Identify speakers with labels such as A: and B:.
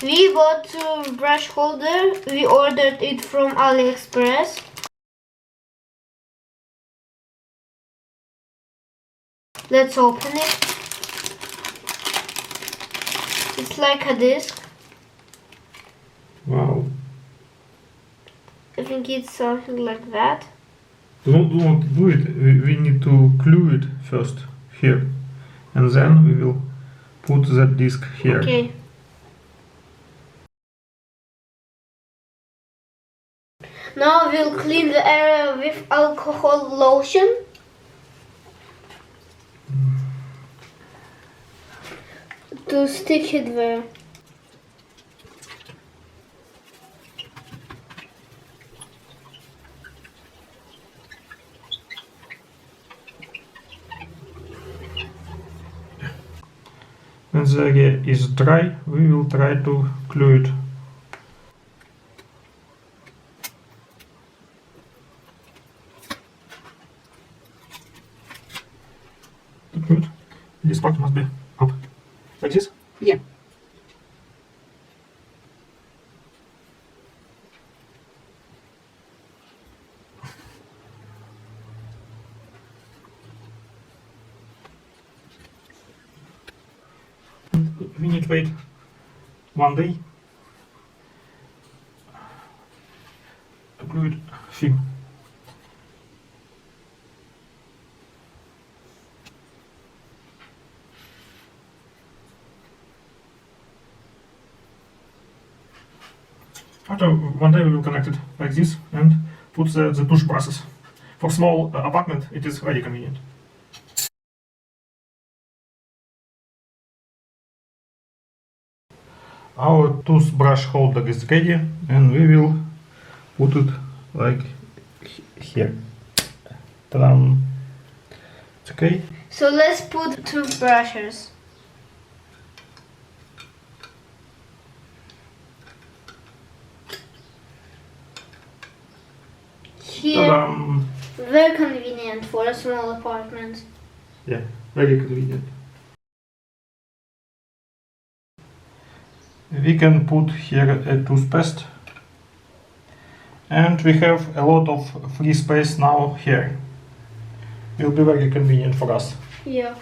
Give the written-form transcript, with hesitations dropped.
A: We bought a brush holder. We ordered it from AliExpress. Let's open it. It's like a disc.
B: Wow.
A: I think it's something like that.
B: Don't do it. We need to glue it first here, and then we will put that disc here.
A: Okay. Now we'll clean the area with alcohol lotion. To stick it there.
B: When the area is dry, we will try to glue it. Good. This part must be up. Like this?
C: Yeah.
B: We need to wait 1 day to glue it thin. After 1 day we will connect it like this and put the toothbrushes. For small apartment it is very convenient. Our toothbrush holder is ready and we will put it like here. Ta-da! It's okay.
A: So let's put toothbrushes. Here,
B: Ta-da!
A: very convenient for a small apartment.
B: Yeah, very convenient. We can put here a toothpaste, and we have a lot of free space now here. Will be very convenient for us.
A: Yeah.